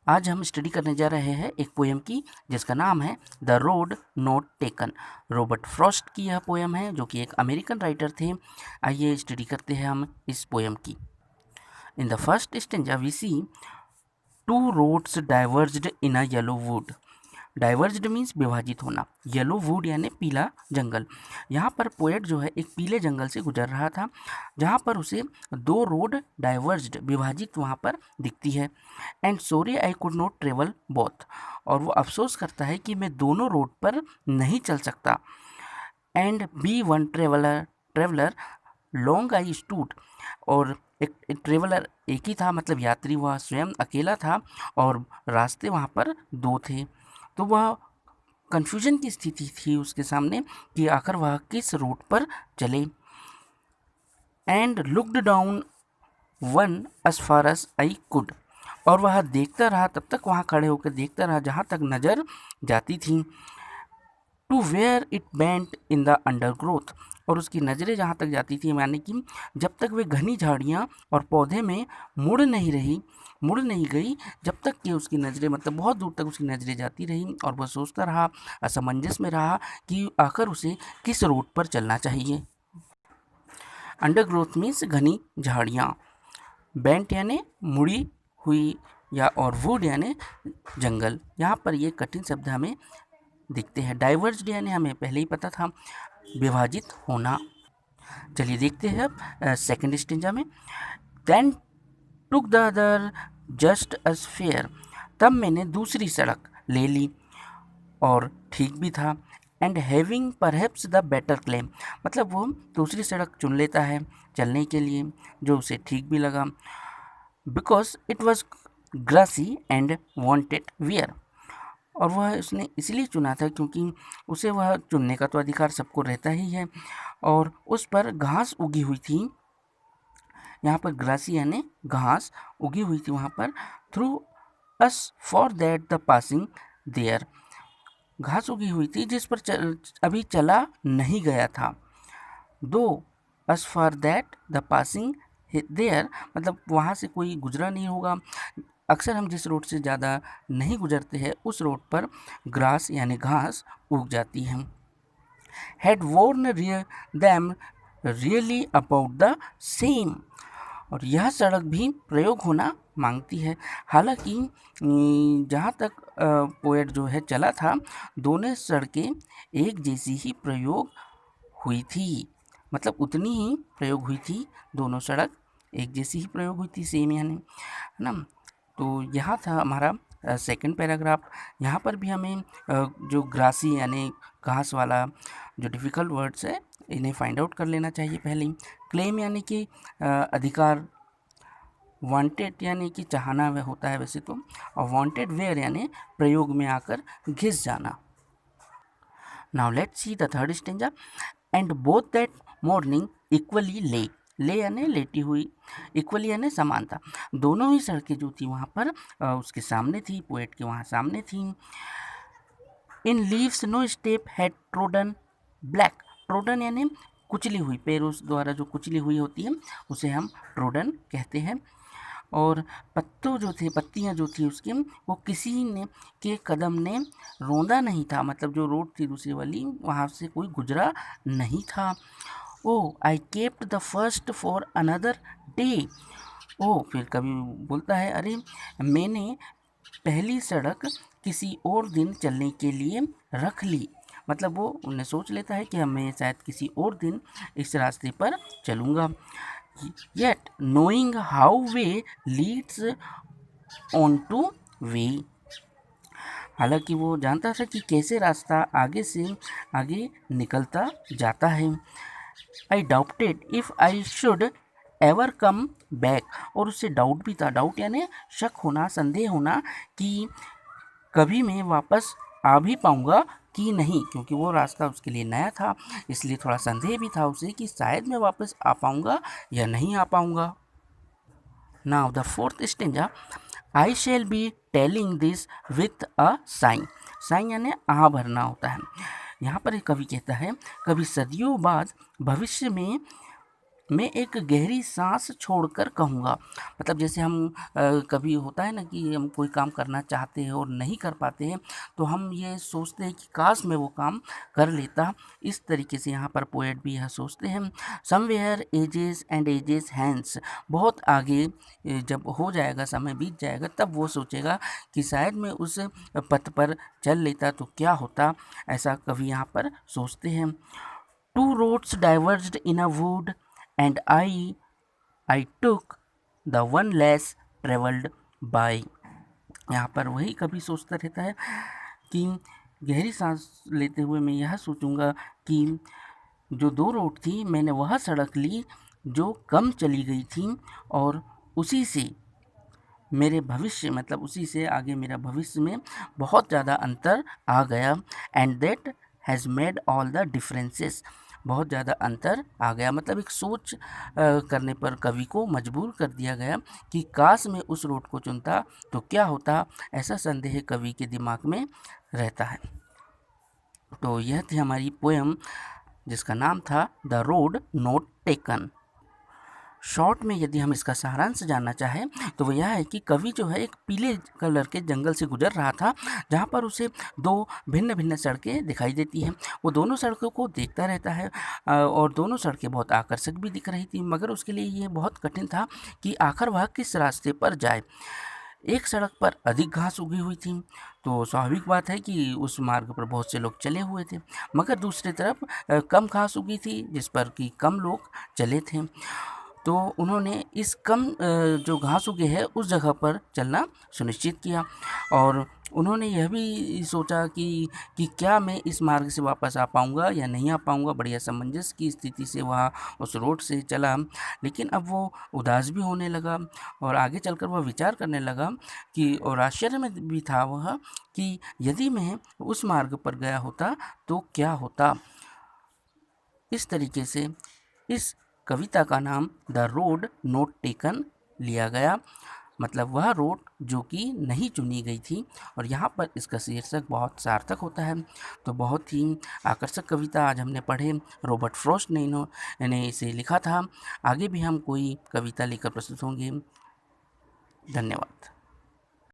आज हम स्टडी करने जा रहे हैं एक पोएम की जिसका नाम है the road not taken. Robert Frost की यह पोएम है जो कि एक अमेरिकन राइटर थे। आइए स्टडी करते हैं हम इस पोएम की। In the first stanza we see two roads diverged in a yellow wood. Diverged means विभाजित होना, येलो वुड यानी पीला जंगल। यहाँ पर पोएट जो है एक पीले जंगल से गुजर रहा था जहाँ पर उसे दो रोड डाइवर्ज्ड विभाजित वहाँ पर दिखती है। And sorry I could not travel both, और वो अफसोस करता है कि मैं दोनों रोड पर नहीं चल सकता। And be one traveller long I stood, और एक ट्रेवलर एक ही था, मतलब यात्री वह स्वयं अकेला था और रास्ते वहाँ पर दो थे। तो वह कन्फ्यूजन की स्थिति थी उसके सामने कि आखिर वह किस रूट पर चले। And looked down one as far as I could, और वह देखता रहा, तब तक वहाँ खड़े होकर देखता रहा जहाँ तक नज़र जाती थी। To where it bent in the undergrowth, और उसकी नज़रें जहाँ तक जाती थी यानी कि जब तक वे घनी झाड़ियाँ और पौधे में मुड़ नहीं गई, जब तक कि उसकी नज़रें, मतलब बहुत दूर तक उसकी नज़रें जाती रही और वह सोचता रहा, असमंजस में रहा कि आखिर उसे किस रोड पर चलना चाहिए। अंडरग्रोथ मीन्स घनी झाड़ियाँ, बेंट यानी मुड़ी हुई, या और वुड यानी जंगल। यहाँ पर ये कठिन शब्द हमें दिखते हैं। डाइवर्ज्ड यानी हमें पहले ही पता था, विभाजित होना। चलिए देखते हैं अब सेकंड स्टेंजा में। Then took the other just as fair, तब मैंने दूसरी सड़क ले ली और ठीक भी था। And having perhaps the better claim, मतलब वो दूसरी सड़क चुन लेता है चलने के लिए जो उसे ठीक भी लगा। Because it was grassy and wanted wear, और वह उसने इसलिए चुना था क्योंकि उसे वह चुनने का तो अधिकार सबको रहता ही है, और उस पर घास उगी हुई थी। यहाँ पर ग्रासी यानी घास उगी हुई थी वहाँ पर। Through as for that the passing there, घास उगी हुई थी जिस पर अभी चला नहीं गया था। Though as for that the passing there, मतलब वहाँ से कोई गुजरा नहीं होगा। अक्सर हम जिस रोड से ज़्यादा नहीं गुजरते हैं उस रोड पर ग्रास यानी घास उग जाती है। Had worn them really about the same, और यह सड़क भी प्रयोग होना मांगती है। हालांकि जहाँ तक पोएट जो है चला था, दोनों सड़कें एक जैसी ही प्रयोग हुई थी, मतलब उतनी ही प्रयोग हुई थी, दोनों सड़क एक जैसी ही प्रयोग हुई थी, सेम यानी, है ना। तो यहाँ था हमारा सेकंड पैराग्राफ। यहाँ पर भी हमें जो ग्रासी यानी घास वाला जो डिफ़िकल्ट वर्ड्स है इन्हें फाइंड आउट कर लेना चाहिए पहले ही। क्लेम यानी कि अधिकार, वांटेड यानी कि चाहना वह होता है वैसे तो, और वांटेड वेयर यानी प्रयोग में आकर घिस जाना। Now let's see the third stanza. And both that morning equally ले यानी लेटी हुई, इक्वली यानी समानता। दोनों ही सड़कें जो थी वहाँ पर उसके सामने थी, पोएट के वहाँ सामने थी। In leaves no step had trodden black, trodden यानी कुचली हुई, पैरों द्वारा जो कुचली हुई होती है उसे हम ट्रोडन कहते हैं। और पत्तियाँ जो थी उसकी, वो किसी ने के कदम ने रौंदा नहीं था, मतलब जो रोड थी दूसरी वाली वहाँ से कोई गुजरा नहीं था। Oh I kept the first for another day, ओ फिर कभी बोलता है अरे मैंने पहली सड़क किसी और दिन चलने के लिए रख ली, मतलब वो उन्हें सोच लेता है कि मैं शायद किसी और दिन इस रास्ते पर चलूँगा। Yet knowing how way Leeds on two way, हालांकि वो जानता था कि कैसे रास्ता आगे से आगे निकलता जाता है। आई doubted if I should ever come back, और उससे डाउट भी था, डाउट यानी शक होना, संदेह होना कि कभी मैं वापस आ भी पाऊँगा कि नहीं, क्योंकि वो रास्ता उसके लिए नया था, इसलिए थोड़ा संदेह भी था उसे कि शायद मैं वापस आ पाऊँगा या नहीं आ पाऊँगा। Now the fourth stanza. I shall be telling this with a sigh, sigh यानी आह भरना होता है। यहाँ पर एक कवि कहता है कभी सदियों बाद भविष्य में मैं एक गहरी सांस छोड़कर कहूँगा। मतलब जैसे हम कभी होता है ना कि हम कोई काम करना चाहते हैं और नहीं कर पाते हैं, तो हम ये सोचते हैं कि काश मैं वो काम कर लेता। इस तरीके से यहाँ पर पोएट भी यह सोचते हैं। Somewhere ages and ages hence, बहुत आगे जब हो जाएगा, समय बीत जाएगा, तब वो सोचेगा कि शायद मैं उस पथ पर चल लेता तो क्या होता। ऐसा कवि यहाँ पर सोचते हैं। Two roads diverged in a wood and I took the one less traveled by। यहाँ पर वही कभी सोचता रहता है कि गहरी सांस लेते हुए मैं यह सोचूंगा कि जो दो रोड थी मैंने वह सड़क ली जो कम चली गई थी, और उसी से मेरे भविष्य, मतलब उसी से आगे मेरा भविष्य में बहुत ज़्यादा अंतर आ गया। And that has made all the differences, बहुत ज़्यादा अंतर आ गया। मतलब एक सोच करने पर कवि को मजबूर कर दिया गया कि काश मैं उस रोड को चुनता तो क्या होता। ऐसा संदेह कवि के दिमाग में रहता है। तो यह थी हमारी पोएम जिसका नाम था the road not taken. Short में यदि हम इसका सारांश जानना चाहें तो वो यह है कि कवि जो है एक पीले कलर के जंगल से गुजर रहा था, जहाँ पर उसे दो भिन्न भिन्न सड़कें दिखाई देती हैं। वो दोनों सड़कों को देखता रहता है और दोनों सड़कें बहुत आकर्षक भी दिख रही थी, मगर उसके लिए ये बहुत कठिन था कि आखिर वह किस रास्ते पर जाए। एक सड़क पर अधिक घास उगी हुई थी, तो स्वाभाविक बात है कि उस मार्ग पर बहुत से लोग चले हुए थे, मगर दूसरी तरफ कम घास उगी थी जिस पर कि कम लोग चले थे। तो उन्होंने इस कम जो घास उगे है उस जगह पर चलना सुनिश्चित किया, और उन्होंने यह भी सोचा कि क्या मैं इस मार्ग से वापस आ पाऊँगा या नहीं आ पाऊँगा। बड़ी असमंजस की स्थिति से वह उस रोड से चला, लेकिन अब वो उदास भी होने लगा और आगे चलकर वह विचार करने लगा कि, और आश्चर्य में भी था वह, कि यदि मैं उस मार्ग पर गया होता तो क्या होता। इस तरीके से इस कविता का नाम द रोड नॉट टेकन लिया गया, मतलब वह रोड जो कि नहीं चुनी गई थी। और यहाँ पर इसका शीर्षक बहुत सार्थक होता है। तो बहुत ही आकर्षक कविता आज हमने पढ़े। रॉबर्ट फ्रॉस्ट ने इन्हें इसे लिखा था। आगे भी हम कोई कविता लेकर प्रस्तुत होंगे। धन्यवाद।